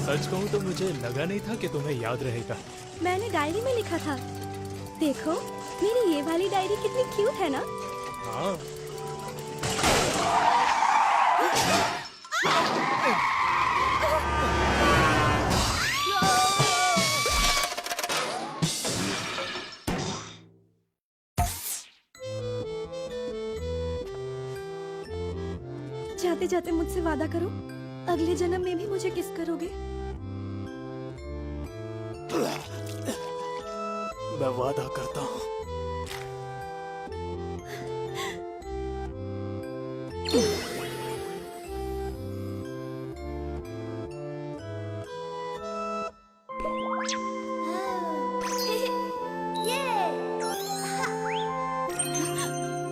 सच कहूँ तो मुझे लगा नहीं था कि तुम्हें याद रहेगा। मैंने डायरी में लिखा था। देखो मेरी ये वाली डायरी कितनी क्यूट है ना। हाँ। जाते जाते मुझसे वादा करो, अगले जन्म में भी मुझे किस करोगे। मैं वादा करता हूँ।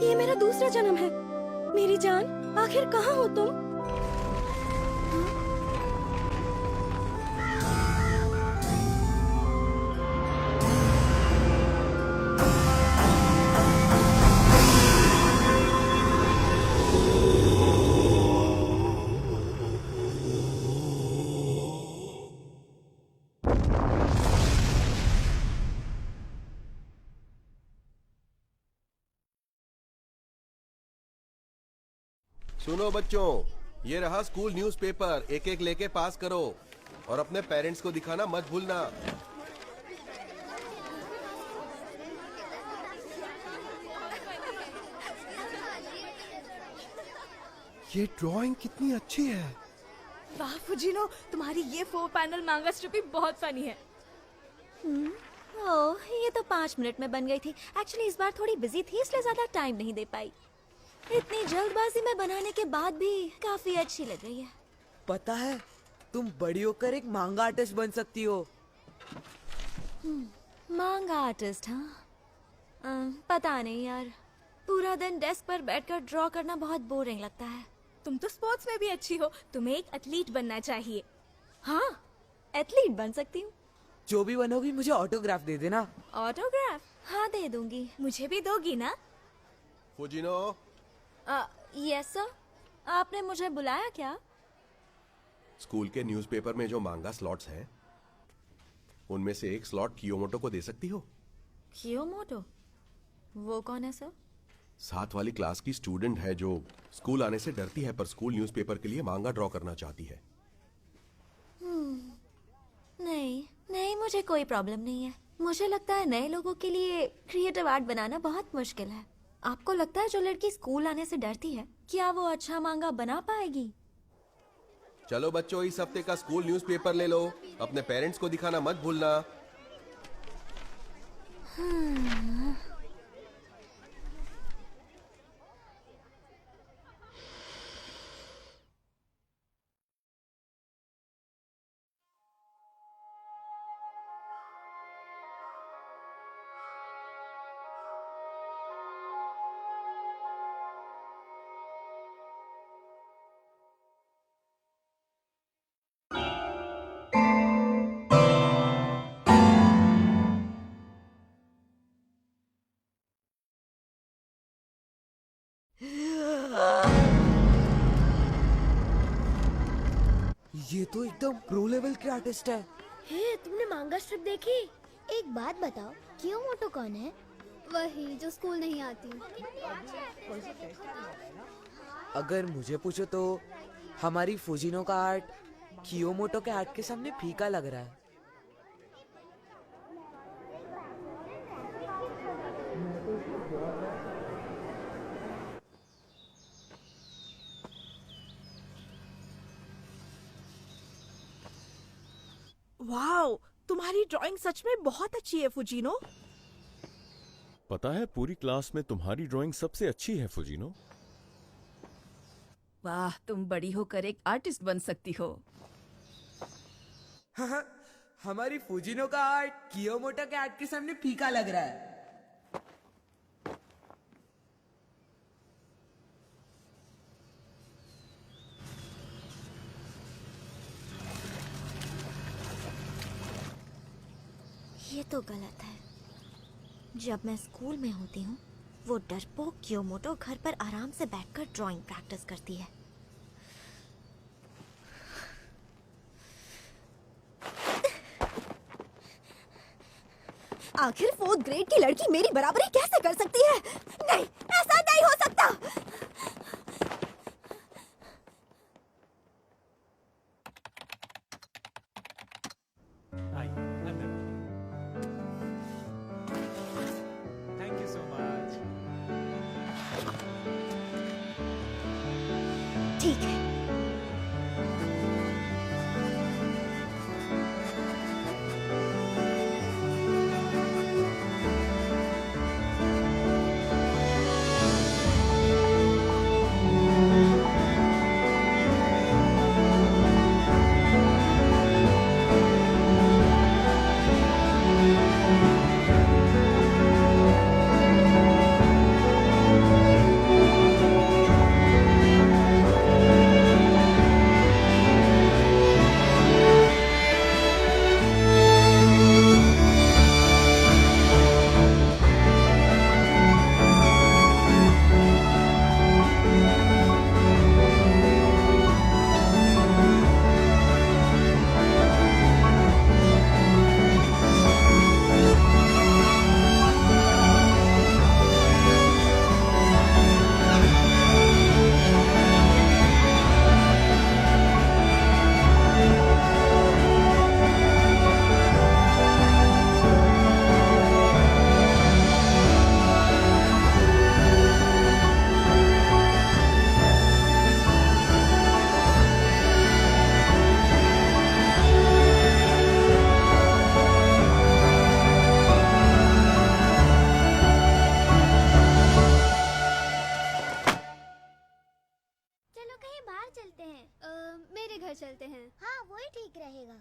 ये मेरा दूसरा जन्म है। मेरी जान, आखिर कहाँ हो तुम? सुनो बच्चों, ये रहा स्कूल न्यूज़पेपर, एक एक लेके पास करो और अपने पेरेंट्स को दिखाना मत भूलना। ये ड्राइंग कितनी अच्छी है। वाह फुजिनो, तुम्हारी ये 4 पैनल मांगा स्ट्रिप बहुत फनी है। ओह, ये तो 5 मिनट में बन गई थी। एक्चुअली इस बार थोड़ी बिजी थी इसलिए ज्यादा टाइम नहीं दे पाई। इतनी जल्दबाजी में बनाने के बाद भी काफी अच्छी लग रही है। पता है, तुम बड़ी होकर एक मांगा आर्टिस्ट बन सकती हो। मांगा आर्टिस्ट? हाँ, पता नहीं यार, पूरा दिन डेस्क पर बैठकर ड्रॉ करना बहुत बोरिंग लगता है। तुम तो स्पोर्ट्स में भी अच्छी हो, तुम्हें एक एथलीट बनना चाहिए। हाँ, एथलीट बन सकती हूँ। जो भी बनोगी मुझे ऑटोग्राफ दे देना। ऑटोग्राफ? हाँ दे दूंगी। मुझे भी दोगी ना? Fujino, yes sir. आपने मुझे बुलाया क्या? स्कूल के न्यूज़पेपर में जो मांगा स्लॉट्स हैं, उनमें से एक स्लॉट कियोमोटो को दे सकती हो? कियोमोटो? वो कौन है सर? साथ वाली क्लास की स्टूडेंट है जो स्कूल आने से डरती है पर स्कूल न्यूज़पेपर के लिए मांगा ड्रॉ करना चाहती है। नहीं नहीं, मुझे कोई प्रॉब्लम नहीं है। मुझे लगता है नए लोगों के लिए क्रिएटिव आर्ट बनाना बहुत मुश्किल है। आपको लगता है जो लड़की स्कूल आने से डरती है, क्या वो अच्छा मांगा बना पाएगी? चलो बच्चों, इस हफ्ते का स्कूल न्यूज़पेपर ले लो, अपने पेरेंट्स को दिखाना मत भूलना। ये तो एकदम प्रो लेवल के आर्टिस्ट है। हे, तुमने मांगा स्ट्रिप देखी? एक बात बताओ, कियोमोटो कौन है? वही जो स्कूल नहीं आती। अगर मुझे पूछो तो हमारी फुजिनो का आर्ट कियोमोटो के आर्ट के सामने फीका लग रहा है। वाओ, तुम्हारी ड्राइंग सच में बहुत अच्छी है फुजीनो। पता है पूरी क्लास में तुम्हारी ड्राइंग सबसे अच्छी है फुजिनो। वाह, तुम बड़ी होकर एक आर्टिस्ट बन सकती हो। हमारी फुजिनो का आर्ट कियोमोटो के आर्ट के सामने फीका लग रहा है। ये तो गलत है। जब मैं स्कूल में होती हूँ, वो डरपोक कियोमोटो घर पर आराम से बैठकर ड्राइंग प्रैक्टिस करती है। आखिर 4th ग्रेड की लड़की मेरी बराबरी कैसे कर सकती है? नहीं, ऐसा नहीं हो सकता। आइए अंदर। Thank you so much. ठीक है। चलो कहीं बाहर चलते हैं। मेरे घर चलते हैं। हाँ, वही ठीक रहेगा।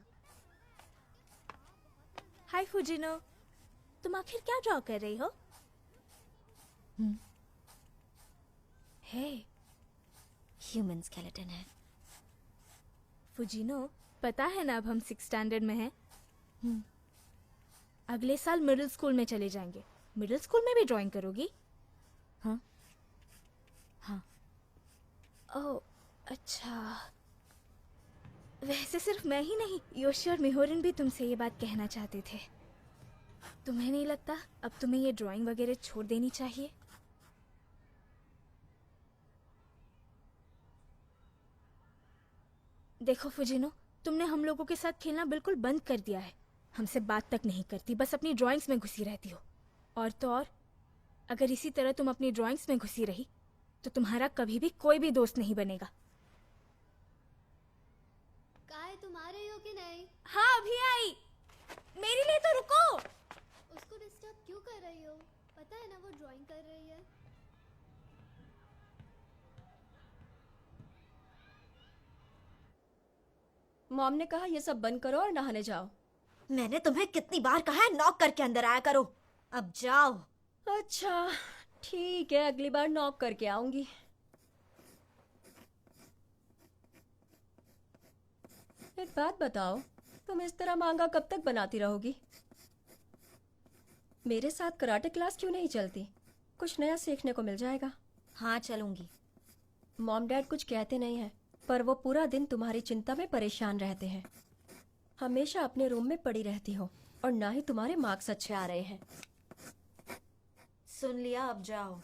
हाय फुजिनो, तुम आखिर क्या ड्रॉ कर रही हो? हे, ह्यूमन स्केलेटन है। फुजिनो, पता है ना अब हम 6th स्टैंडर्ड में हैं। अगले साल मिडिल स्कूल में चले जाएंगे। मिडिल स्कूल में भी ड्राइंग करोगी? हाँ हाँ। ओह अच्छा। वैसे सिर्फ मैं ही नहीं, योशी और मिहोरिन भी तुमसे ये बात कहना चाहते थे। तुम्हें नहीं लगता अब तुम्हें ये ड्राइंग वगैरह छोड़ देनी चाहिए? देखो फुजिनो, तुमने हम लोगों के साथ खेलना बिल्कुल बंद कर दिया है। हमसे बात तक नहीं करती, बस अपनी ड्राइंग्स में घुसी रहती हो। और तो और, अगर इसी तरह तुम अपनी ड्राइंग्स में घुसी रही तो तुम्हारा कभी भी कोई भी दोस्त नहीं बनेगा। काय तुम आ रही हो कि नहीं? हाँ अभी आई। मेरे लिए तो रुको। उसको डिस्टर्ब क्यों कर रही हो? पता है ना वो ड्राइंग कर रही है। मॉम ने कहा ये सब बंद करो और नहाने जाओ। मैंने तुम्हें कितनी बार कहा है नॉक करके अंदर आया करो। अब जाओ। अच्छा ठीक है, अगली बार नॉक करके आऊंगी। एक बात बताओ, तुम इस तरह मांगा कब तक बनाती रहोगी? मेरे साथ कराटे क्लास क्यों नहीं चलती? कुछ नया सीखने को मिल जाएगा। हाँ चलूंगी। मॉम डैड कुछ कहते नहीं हैं, पर वो पूरा दिन तुम्हारी चिंता में परेशान रहते हैं। हमेशा अपने रूम में पड़ी रहती हो और ना ही तुम्हारे मार्क्स अच्छे आ रहे हैं। सुन लिया, अब जाओ।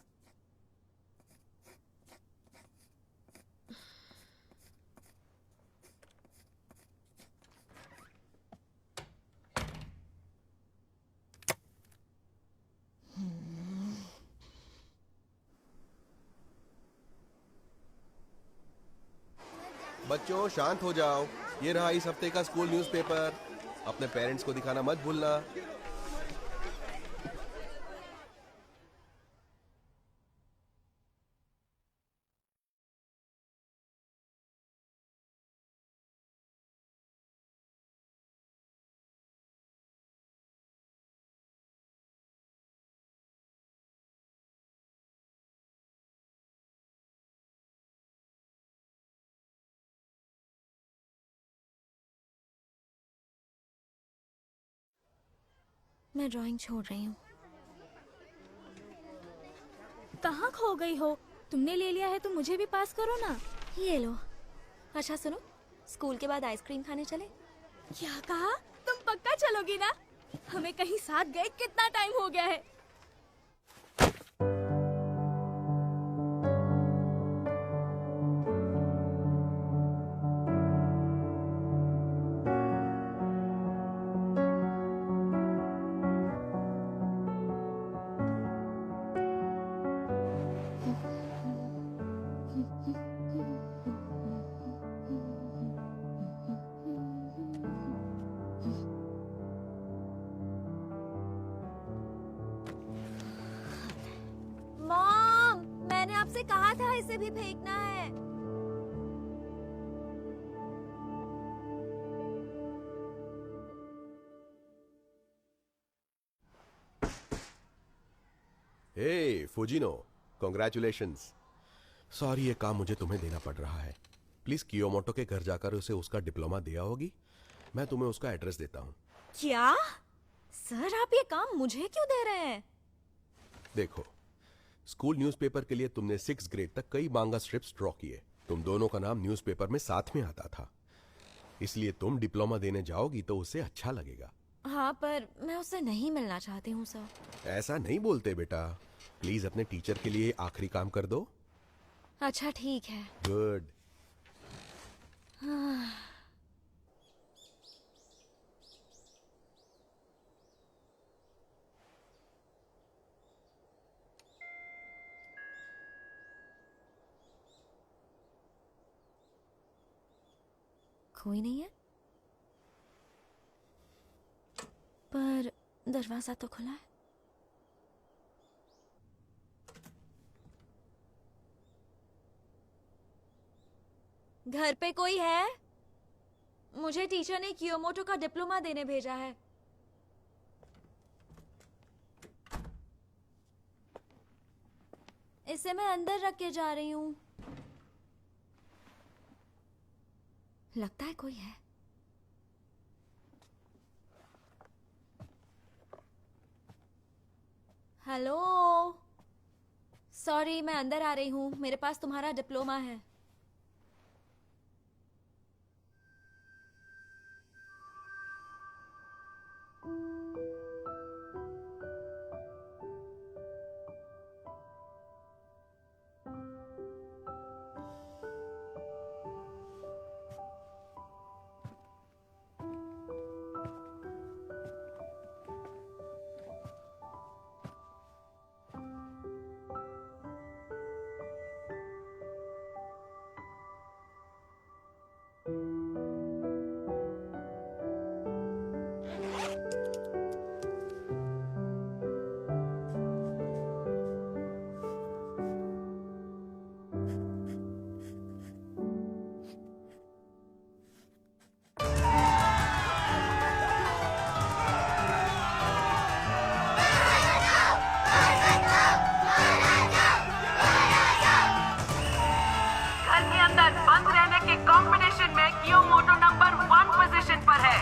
बच्चों शांत हो जाओ। ये रहा इस हफ्ते का स्कूल न्यूज़पेपर। अपने पेरेंट्स को दिखाना मत भूलना। मैं ड्राइंग छोड़ रही हूँ। कहाँ खो गई हो? तुमने ले लिया है तो मुझे भी पास करो ना। ये लो। अच्छा सुनो, स्कूल के बाद आइसक्रीम खाने चले? क्या कहा? तुम पक्का चलोगी ना? हमें कहीं साथ गए कितना टाइम हो गया है। मॉम, मैंने आपसे कहा था इसे भी फेंकना है। हे फुजिनो, कॉन्ग्रेचुलेशंस। सॉरी ये काम मुझे तुम्हें देना पड़ रहा है। प्लीज कियोमोटो के घर जाकर उसे उसका डिप्लोमा दिया होगी। मैं तुम्हें उसका एड्रेस देता हूँ। क्या? सर आप ये काम मुझे क्यों दे रहे हैं? देखो, स्कूल न्यूज़पेपर के लिए तुमने 6th ग्रेड तक कई मांगा स्ट्रिप्स ड्रॉ किए। तुम दोनों का नाम न्यूज़पेपर में साथ में आता था, इसलिए तुम डिप्लोमा देने जाओगी तो उसे अच्छा लगेगा। हाँ पर मैं उससे नहीं मिलना चाहती हूँ सर। ऐसा नहीं बोलते बेटा। प्लीज अपने टीचर के लिए आखिरी काम कर दो। अच्छा ठीक है। गुड। कोई नहीं है, पर दरवाजा तो खुला है। घर पे कोई है? मुझे टीचर ने कियोमोटो का डिप्लोमा देने भेजा है। इसे मैं अंदर रख के जा रही हूँ। लगता है कोई है। हेलो, सॉरी मैं अंदर आ रही हूँ, मेरे पास तुम्हारा डिप्लोमा है। घर के अंदर बंद रहने के कंपटीशन में कियोमोटो नंबर 1 पोजीशन पर है।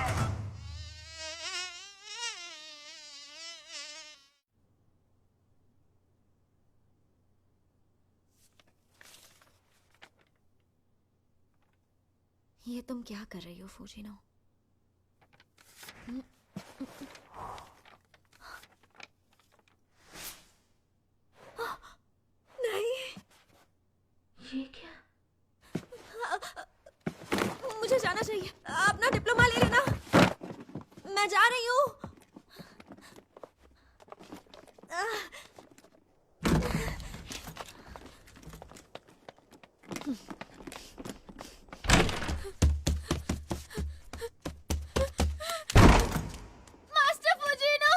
ये तुम क्या कर रही हो फूजिनो? ये क्या? मुझे जाना चाहिए, अपना डिप्लोमा ले लेना। मैं जा रही हूँ। मास्टर फुजीनो!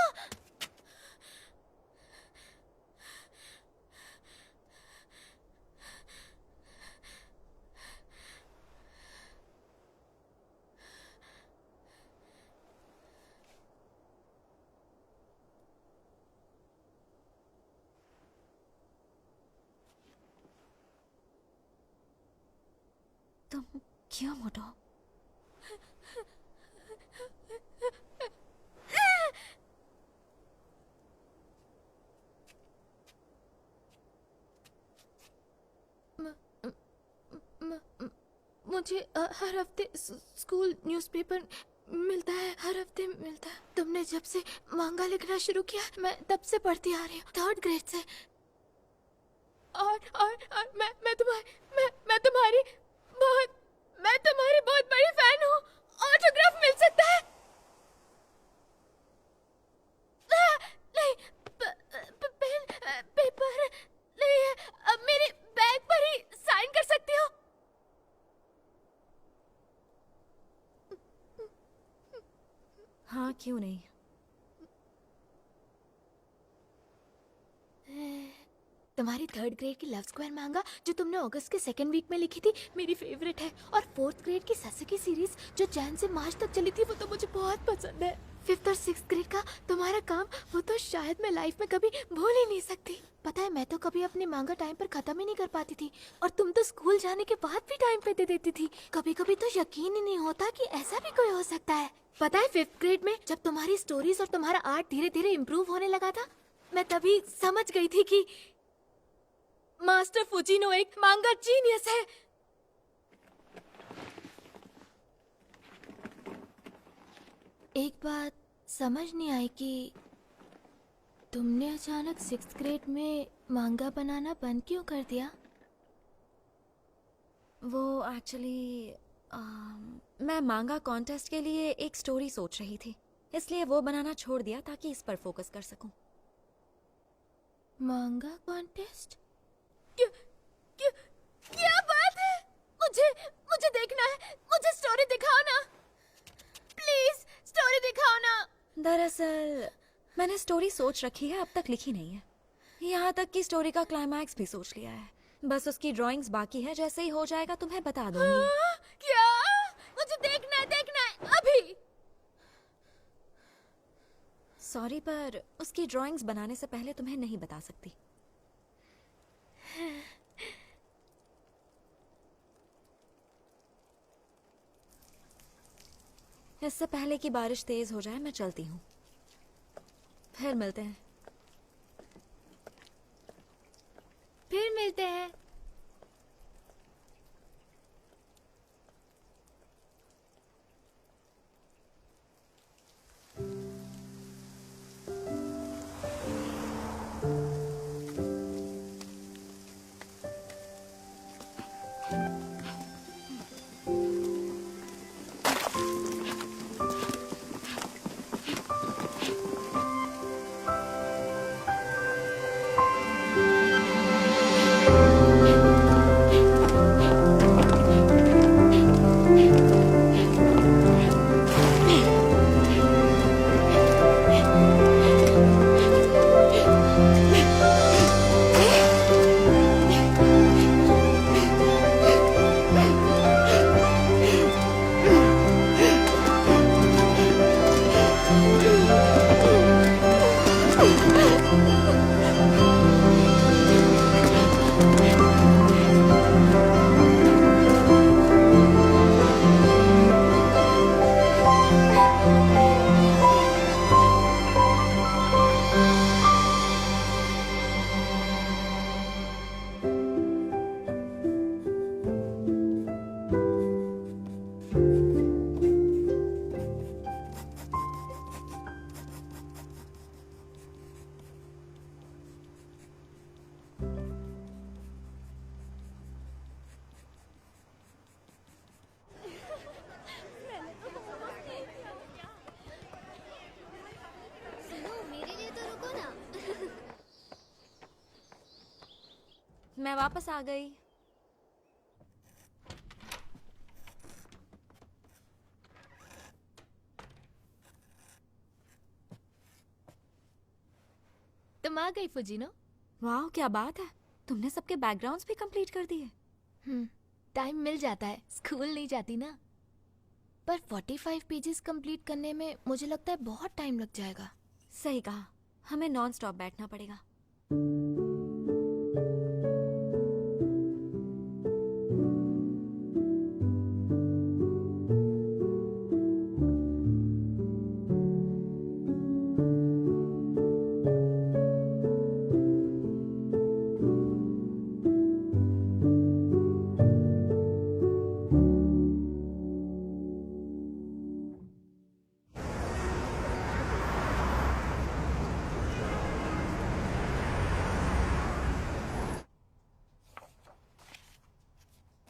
तुम क्यों मोटो? मुझे हर हफ्ते स्कूल न्यूज़पेपर मिलता है, हर हफ्ते मिलता है। तुमने जब से मांगा लिखना शुरू किया, मैं तब से पढ़ती आ रही हूँ, 3rd ग्रेड से। और मैं तुम्हारी बहुत बड़ी फैन हूँ। ऑटोग्राफ मिल सकता है? नहीं, पेन पेपर नहीं है। अब मेरे बैग पर ही साइन कर सकती हो? हाँ, क्यों नहीं? तुम्हारी 3rd ग्रेड की लव स्क्वायर मांगा जो तुमने अगस्त के 2nd वीक में लिखी थी, मेरी फेवरेट है। और 4th ग्रेड की ससुकी सीरीज जो जैन से मार्च तक चली थी, वो तो मुझे बहुत पसंद है। 5th और 6th ग्रेड का तुम्हारा काम, वो तो शायद मैं लाइफ में कभी भूल ही नहीं सकती। पता है, मैं तो कभी अपने मांगा टाइम पर खत्म ही नहीं कर पाती थी, और तुम तो स्कूल जाने के बाद भी टाइम पे दे देती थी। कभी कभी तो यकीन ही नहीं होता कि ऐसा भी कोई हो सकता है। पता है, 5th ग्रेड में जब तुम्हारी स्टोरीज और तुम्हारा आर्ट धीरे धीरे इम्प्रूव होने लगा था, मैं तभी समझ गई थी कि मास्टर फुजीनो एक मांगा जीनियस है। एक बात समझ नहीं आई कि तुमने अचानक 6th ग्रेड में मांगा बनाना बंद क्यों कर दिया? वो एक्चुअली मैं मांगा कॉन्टेस्ट के लिए एक स्टोरी सोच रही थी, इसलिए वो बनाना छोड़ दिया ताकि इस पर फोकस कर सकूं। मांगा कॉन्टेस्ट? क्या बात है? मुझे देखना है, मुझे स्टोरी दिखाओ ना, प्लीज स्टोरी दिखाओ ना। दरअसल मैंने स्टोरी सोच रखी है, अब तक लिखी नहीं है। यहाँ तक कि स्टोरी का क्लाइमैक्स भी सोच लिया है, बस उसकी ड्राइंग्स बाकी है। जैसे ही हो जाएगा तुम्हें बता दूंगी। क्या? मुझे देखना है अभी। सॉरी, पर उसकी ड्राइंग्स बनाने से पहले तुम्हें नहीं बता सकती। इससे पहले कि बारिश तेज हो जाए मैं चलती हूँ, फिर मिलते हैं। फिर मिलते हैं। सुनो, मेरे लिए तो रुको ना। मैं वापस आ गई। तुम आ गई फुजीनो। वाह, क्या बात है, तुमने सबके बैकग्राउंड्स भी कंप्लीट कर दिए। टाइम मिल जाता है, स्कूल नहीं जाती ना। पर 45 पेजेस कंप्लीट करने में मुझे लगता है बहुत टाइम लग जाएगा। सही कहा, हमें नॉन स्टॉप बैठना पड़ेगा।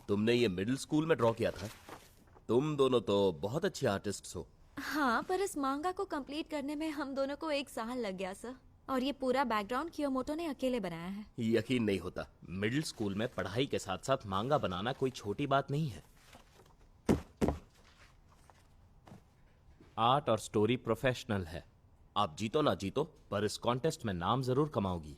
तुमने ये मिडिल स्कूल में ड्रॉ किया था? तुम दोनों तो बहुत अच्छे आर्टिस्ट्स हो। हाँ, पर इस मांगा को कंप्लीट करने में हम दोनों को 1 साल लग गया सर। और ये पूरा बैकग्राउंड कियोमोटो ने अकेले बनाया है। यकीन नहीं होता, मिडिल स्कूल में पढ़ाई के साथ साथ मांगा बनाना कोई छोटी बात नहीं है। आर्ट और स्टोरी प्रोफेशनल है। आप जीतो ना जीतो, पर इस कॉन्टेस्ट में नाम जरूर कमाओगी।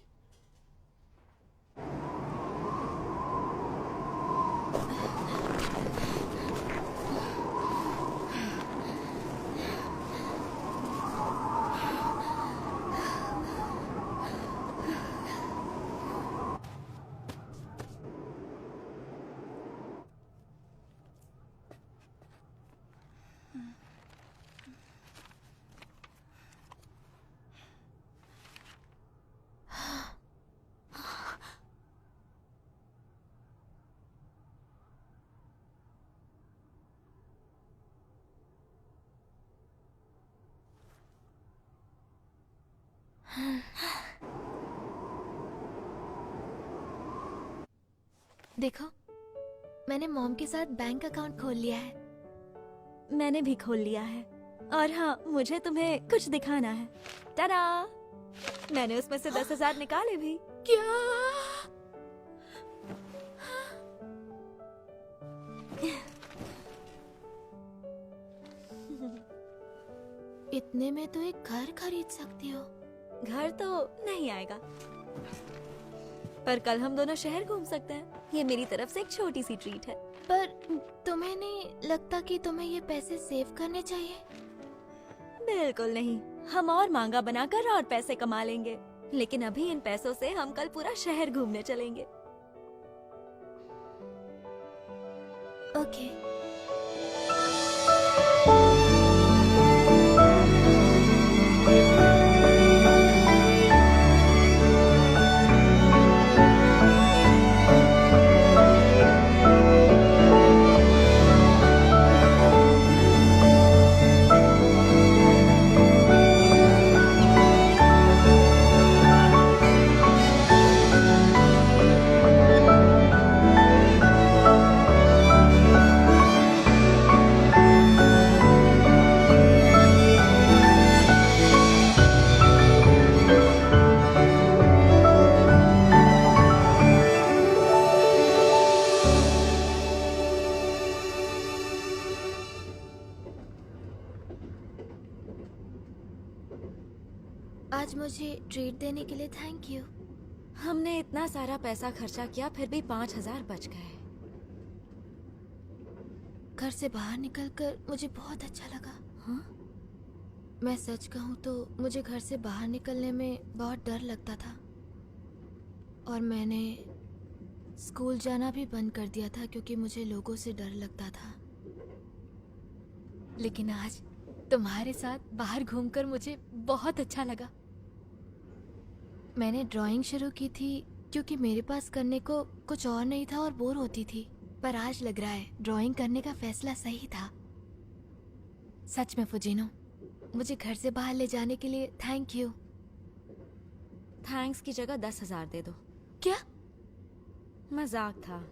देखो, मैंने मॉम के साथ बैंक अकाउंट खोल लिया है। मैंने भी खोल लिया है। और हाँ, मुझे तुम्हें कुछ दिखाना है। टाडा! मैंने उसमें से 10,000 निकाले भी। क्या? इतने में तो एक घर खरीद सकती हो। घर तो नहीं आएगा, पर कल हम दोनों शहर घूम सकते हैं। ये मेरी तरफ से एक छोटी सी ट्रीट है। पर तुम्हें नहीं लगता कि तुम्हें ये पैसे सेव करने चाहिए? बिल्कुल नहीं, हम और मांगा बनाकर और पैसे कमा लेंगे। लेकिन अभी इन पैसों से हम कल पूरा शहर घूमने चलेंगे। ओके। आज मुझे ट्रीट देने के लिए थैंक यू। हमने इतना सारा पैसा खर्चा किया फिर भी 5,000 बच गए। घर से बाहर निकलकर मुझे बहुत अच्छा लगा। हाँ? मैं सच कहूँ तो मुझे घर से बाहर निकलने में बहुत डर लगता था और मैंने स्कूल जाना भी बंद कर दिया था क्योंकि मुझे लोगों से डर लगता था। लेकिन आज तुम्हारे साथ बाहर घूमकर मुझे बहुत अच्छा लगा। मैंने ड्राइंग शुरू की थी क्योंकि मेरे पास करने को कुछ और नहीं था और बोर होती थी, पर आज लग रहा है ड्राइंग करने का फैसला सही था। सच में फुजीनो, मुझे घर से बाहर ले जाने के लिए थैंक यू। थैंक्स की जगह 10,000 दे दो। क्या? मजाक था।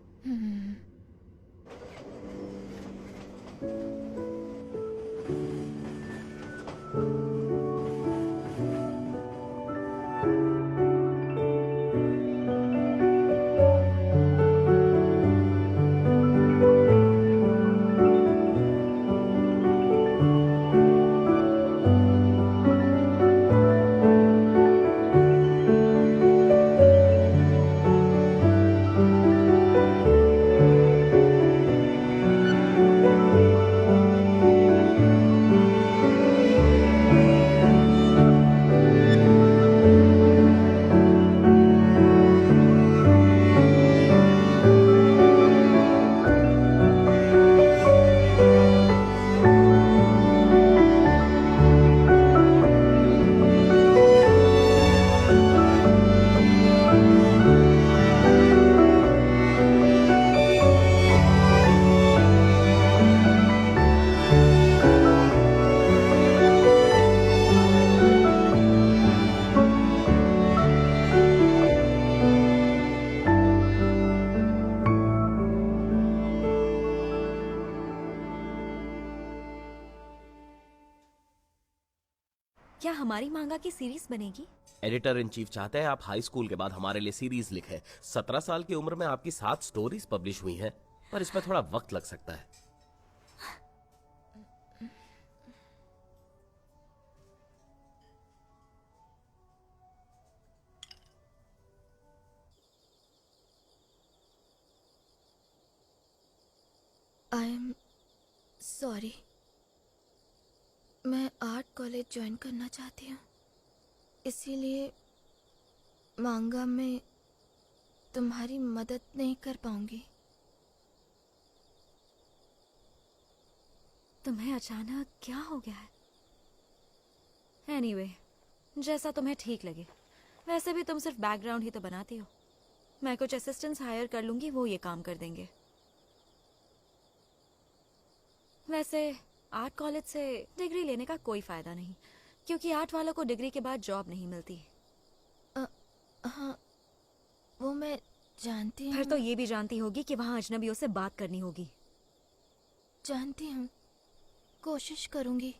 क्या हमारी मांगा की सीरीज बनेगी? एडिटर इन चीफ चाहते हैं आप हाई स्कूल के बाद हमारे लिए सीरीज लिखें। 17 साल की उम्र में आपकी 7 स्टोरीज पब्लिश हुई हैं, पर इसमें थोड़ा वक्त लग सकता है। आई एम सॉरी, मैं आर्ट कॉलेज ज्वाइन करना चाहती हूँ, इसीलिए मांगा में तुम्हारी मदद नहीं कर पाऊंगी। तुम्हें अचानक क्या हो गया है? एनीवे, जैसा तुम्हें ठीक लगे। वैसे भी तुम सिर्फ बैकग्राउंड ही तो बनाती हो। मैं कुछ असिस्टेंट्स हायर कर लूंगी, वो ये काम कर देंगे। वैसे आर्ट कॉलेज से डिग्री लेने का कोई फायदा नहीं, क्योंकि आर्ट वालों को डिग्री के बाद जॉब नहीं मिलती। हाँ, वो मैं जानती हूँ। फिर तो ये भी जानती होगी कि वहाँ अजनबियों से बात करनी होगी। जानती हूँ, कोशिश करूंगी।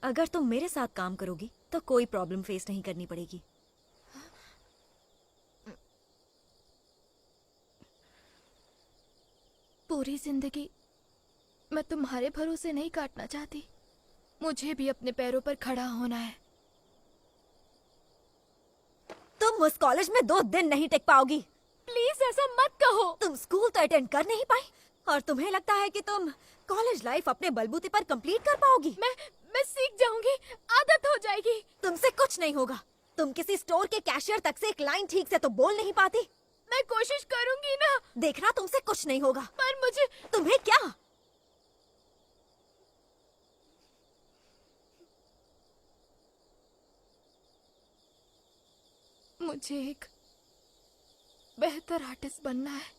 अगर तुम मेरे साथ काम करोगी तो कोई प्रॉब्लम फेस नहीं करनी पड़ेगी। पूरी जिंदगी मैं तुम्हारे भरोसे नहीं काटना चाहती। मुझे भी अपने पैरों पर खड़ा होना है। तुम उस कॉलेज में 2 दिन नहीं टिक पाओगी। प्लीज ऐसा मत कहो। तुम स्कूल तो अटेंड कर नहीं पाई और तुम्हें लगता है कि तुम कॉलेज लाइफ अपने बलबूते पर कंप्लीट कर पाओगी। मैं सीख जाऊंगी, आदत हो जाएगी। तुमसे कुछ नहीं होगा। तुम किसी स्टोर के कैशियर तक से एक लाइन ठीक से तो बोल नहीं पाती। मैं कोशिश करूंगी ना। देखना, तुमसे कुछ नहीं होगा। पर मुझे तुम्हें क्या? मुझे एक बेहतर आर्टिस्ट बनना है।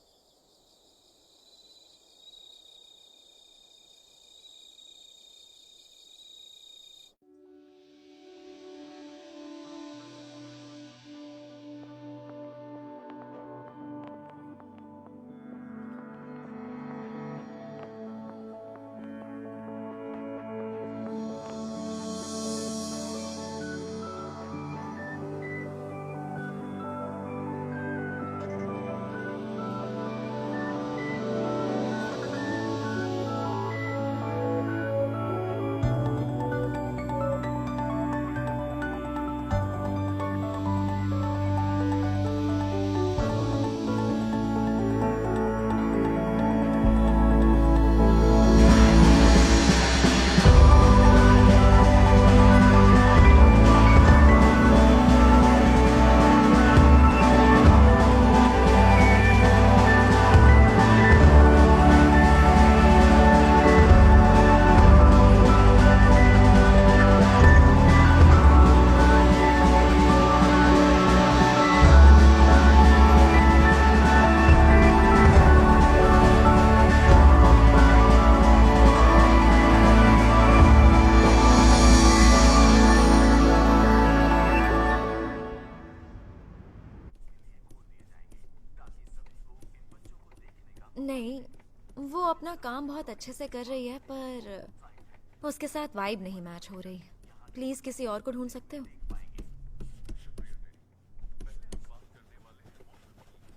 काम बहुत अच्छे से कर रही है, पर उसके साथ वाइब नहीं मैच हो रही। प्लीज किसी और को ढूंढ सकते हो?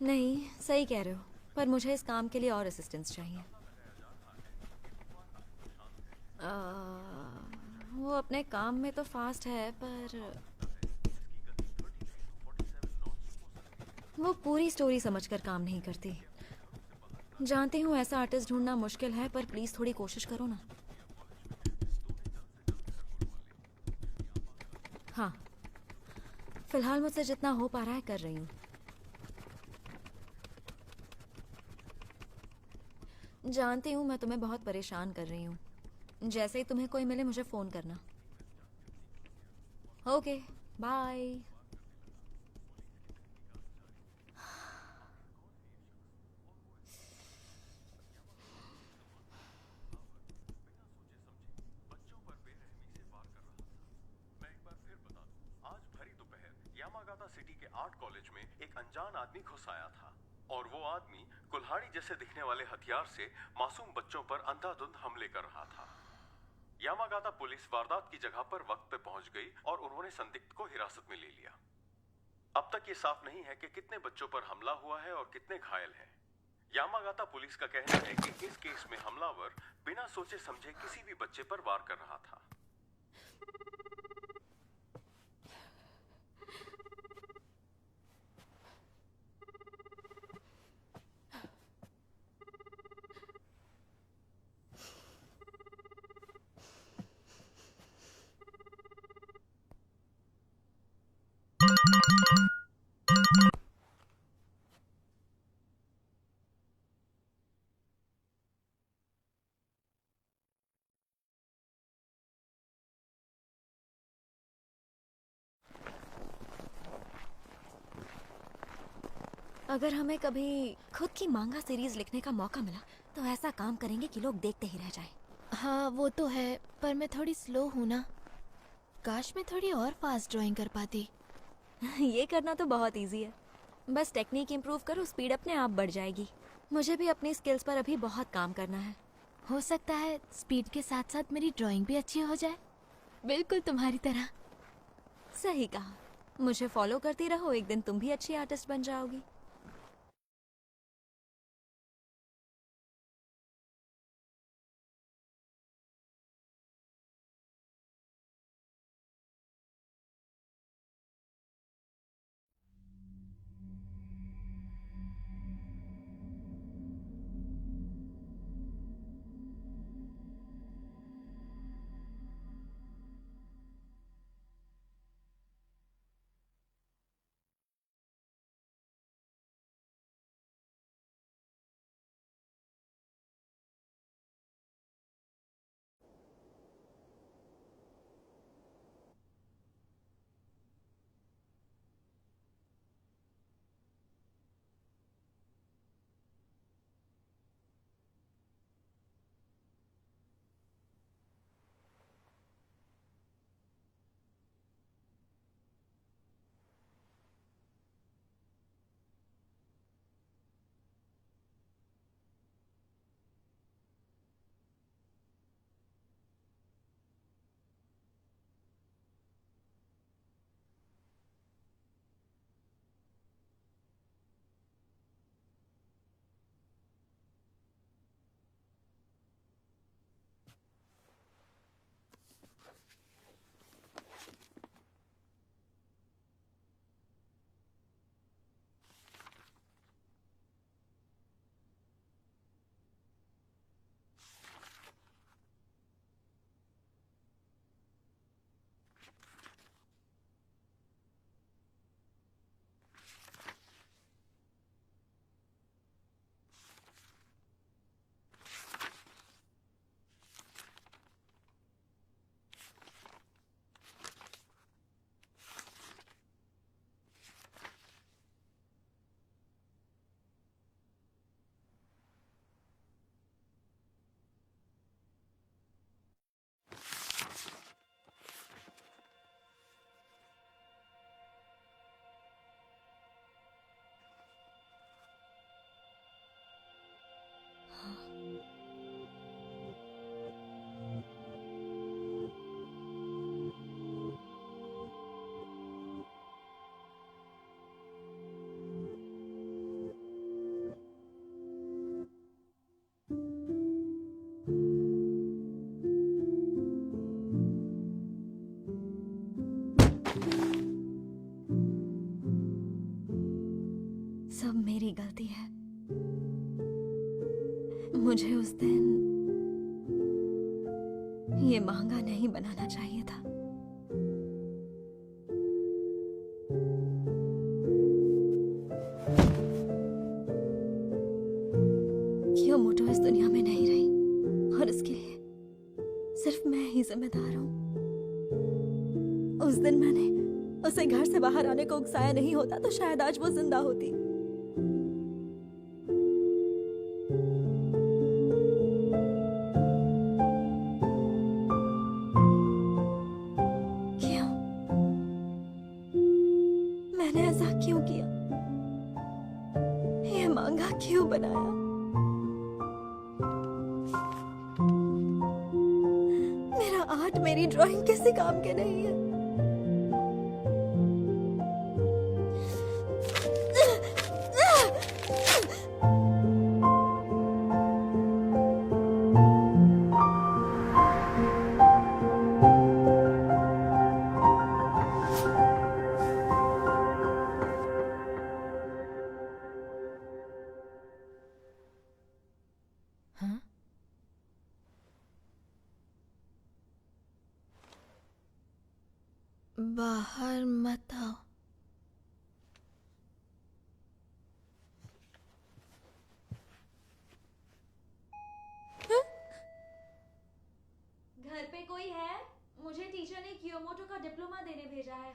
नहीं, सही कह रहे हो, पर मुझे इस काम के लिए और असिस्टेंट्स चाहिए। वो अपने काम में तो फास्ट है, पर वो पूरी स्टोरी समझकर काम नहीं करती। जानती हूँ ऐसा आर्टिस्ट ढूंढना मुश्किल है, पर प्लीज थोड़ी कोशिश करो ना। हाँ, फिलहाल मुझसे जितना हो पा रहा है कर रही हूँ। जानती हूँ मैं तुम्हें बहुत परेशान कर रही हूँ। जैसे ही तुम्हें कोई मिले मुझे फोन करना। Okay, bye. आज भरी दोपहर यामागाता सिटी के आर्ट कॉलेज में एक अनजान आदमी घुस आया था और वो आदमी कुल्हाड़ी जैसे दिखने वाले हथियार से मासूम बच्चों पर अंधाधुंध हमले कर रहा था। यामागाता पुलिस वारदात की जगह पर वक्त पे पहुंच गई और उन्होंने संदिग्ध को हिरासत में ले लिया। अब तक ये साफ नहीं है कि कितने बच्चों पर हमला हुआ है और कितने घायल हैं। यामागाता पुलिस का कहना है कि इस केस में हमलावर बिना सोचे समझे किसी भी बच्चे पर वार कर रहा था। अगर हमें कभी खुद की मांगा सीरीज लिखने का मौका मिला तो ऐसा काम करेंगे कि लोग देखते ही रह जाएं। हाँ वो तो है, पर मैं थोड़ी स्लो हूँ ना। काश मैं थोड़ी और फास्ट ड्राइंग कर पाती। ये करना तो बहुत इजी है, बस टेक्निक इम्प्रूव करो, स्पीड अपने आप बढ़ जाएगी। मुझे भी अपनी स्किल्स पर अभी बहुत काम करना है। हो सकता है स्पीड के साथ साथ मेरी ड्राइंग भी अच्छी हो जाए, बिल्कुल तुम्हारी तरह। सही कहा। मुझे फॉलो करती रहो, एक दिन तुम भी अच्छी आर्टिस्ट बन जाओगी। गलती है। मुझे उस दिन ये महंगा नहीं बनाना चाहिए था। कियोमोटो इस दुनिया में नहीं रही और इसके लिए सिर्फ मैं ही जिम्मेदार हूँ। उस दिन मैंने उसे घर से बाहर आने को उकसाया नहीं होता तो शायद आज वो जिंदा होती। क्यों? मैंने ऐसा क्यों किया? ये मांगा क्यों बनाया? मेरा आर्ट, मेरी ड्राइंग किसी काम के नहीं है। बाहर मत आओ। घर पे कोई है? मुझे टीचर ने कियोमोटो का डिप्लोमा देने भेजा है।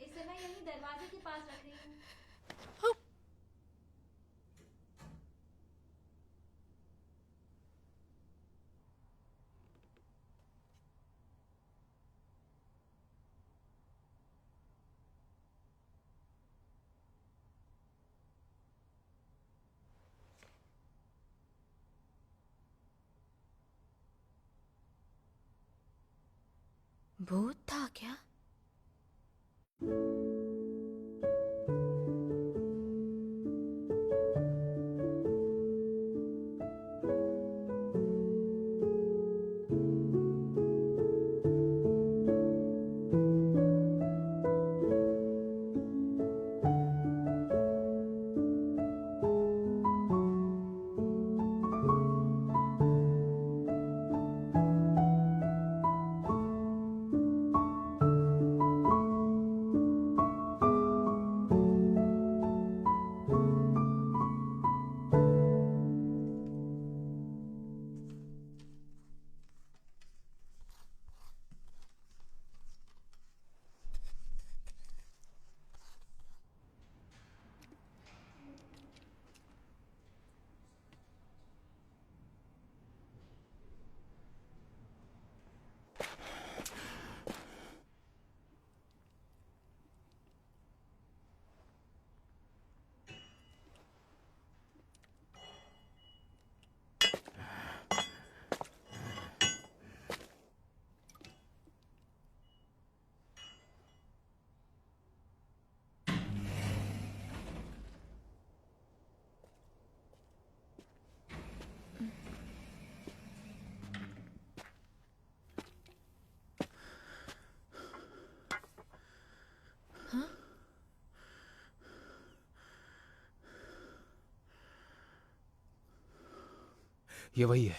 इसे मैं यहीं दरवाजे के पास रख रही हूँ। भूत था क्या? ये वही है।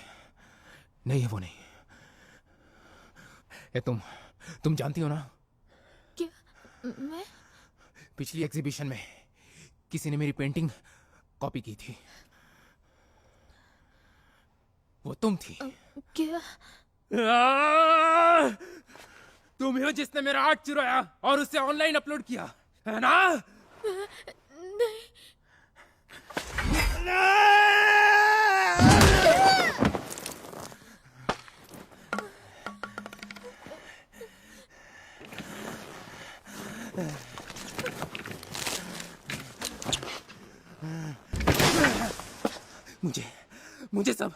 नहीं है, वो नहीं। ये तुम जानती हो ना? क्या? मैं? पिछली एग्जीबिशन में किसी ने मेरी पेंटिंग कॉपी की थी। वो तुम थी। क्या? तुम ही हो जिसने मेरा आर्ट चुराया और उसे ऑनलाइन अपलोड किया, है ना? नहीं। मुझे सब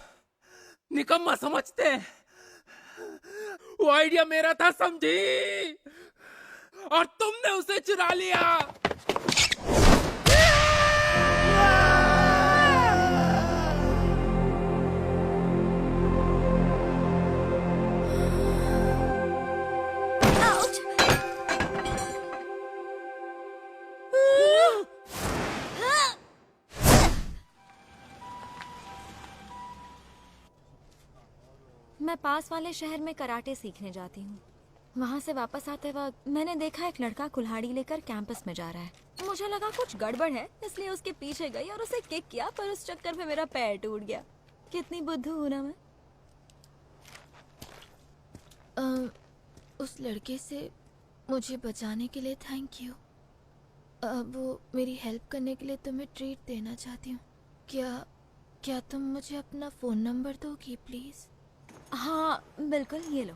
निकम्मा समझते हैं। वो आइडिया मेरा था, समझी? और तुमने उसे चुरा लिया। मैं पास वाले शहर में कराटे सीखने जाती हूँ। वहाँ से वापस आते वक्त मैंने देखा एक लड़का कुल्हाड़ी लेकर कैंपस में जा रहा है। मुझे लगा कुछ गड़बड़ है, इसलिए उसके पीछे गई और उसे किक किया, पर उस चक्कर में मेरा पैर टूट गया। कितनी बुद्धू हूँ ना मैं। उस लड़के से मुझे बचाने के लिए थैंक यू। अब वो मेरी हेल्प करने के लिए तुम्हें ट्रीट देना चाहती हूँ। क्या तुम मुझे अपना फोन नंबर दोगी प्लीज? हाँ बिल्कुल, ये लो।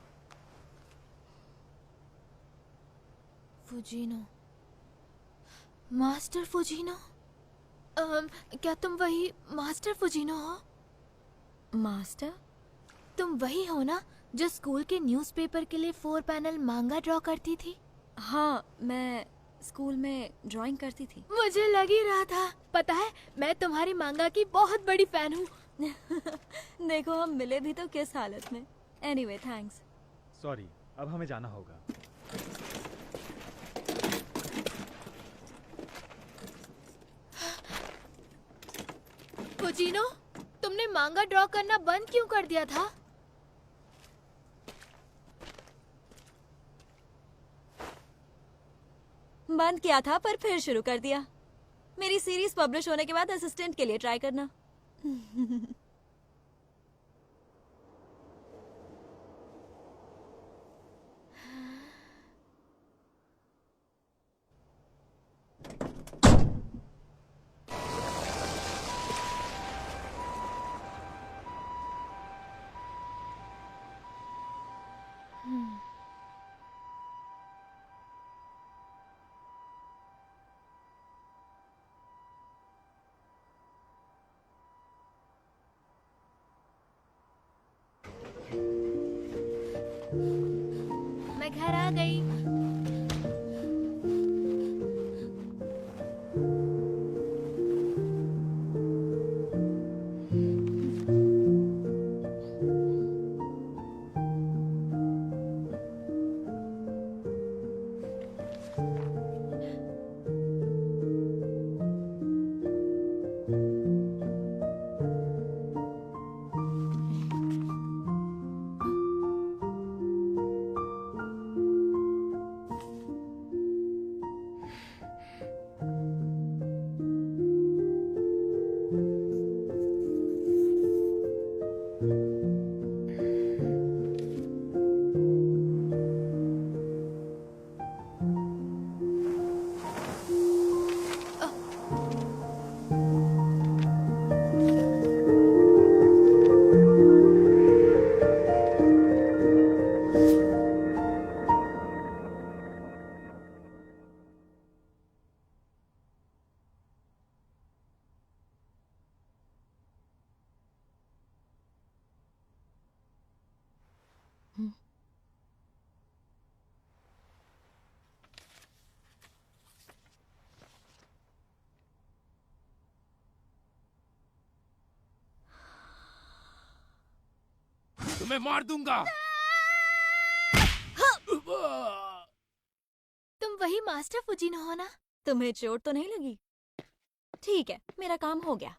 फुजीनो, मास्टर फुजीनो। क्या तुम वही मास्टर फुजीनो हो? मास्टर? तुम वही हो ना जो स्कूल के न्यूज़पेपर के लिए 4 पैनल मांगा ड्रॉ करती थी? हाँ, मैं स्कूल में ड्राइंग करती थी। मुझे लग ही रहा था। पता है, मैं तुम्हारी मांगा की बहुत बड़ी फैन हूँ। देखो हम मिले भी तो किस हालत में। Anyway thanks. सॉरी, अब हमें जाना होगा। फुजीनो, तुमने मांगा ड्रॉ करना बंद क्यों कर दिया था? बंद किया था पर फिर शुरू कर दिया। मेरी सीरीज पब्लिश होने के बाद असिस्टेंट के लिए ट्राई करना। मैं घर आ गई। तुम्हें मार दूंगा। तुम वही मास्टर फुजीनो हो ना? तुम्हें चोट तो नहीं लगी? ठीक है, मेरा काम हो गया।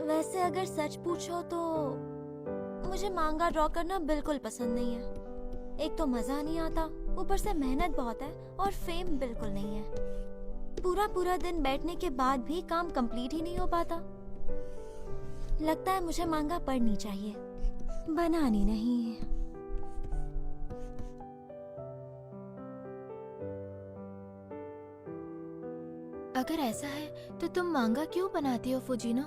वैसे अगर सच पूछो तो मुझे मांगा ड्रॉ करना बिल्कुल पसंद नहीं है। एक तो मजा नहीं आता, ऊपर से मेहनत बहुत है और फेम बिल्कुल नहीं है। पूरा पूरा दिन बैठने के बाद भी काम कंप्लीट ही नहीं हो पाता। लगता है मुझे मांगा पढ़नी चाहिए, बनानी नहीं। अगर ऐसा है तो तुम मांगा क्यों बनाती हो फुजीनो?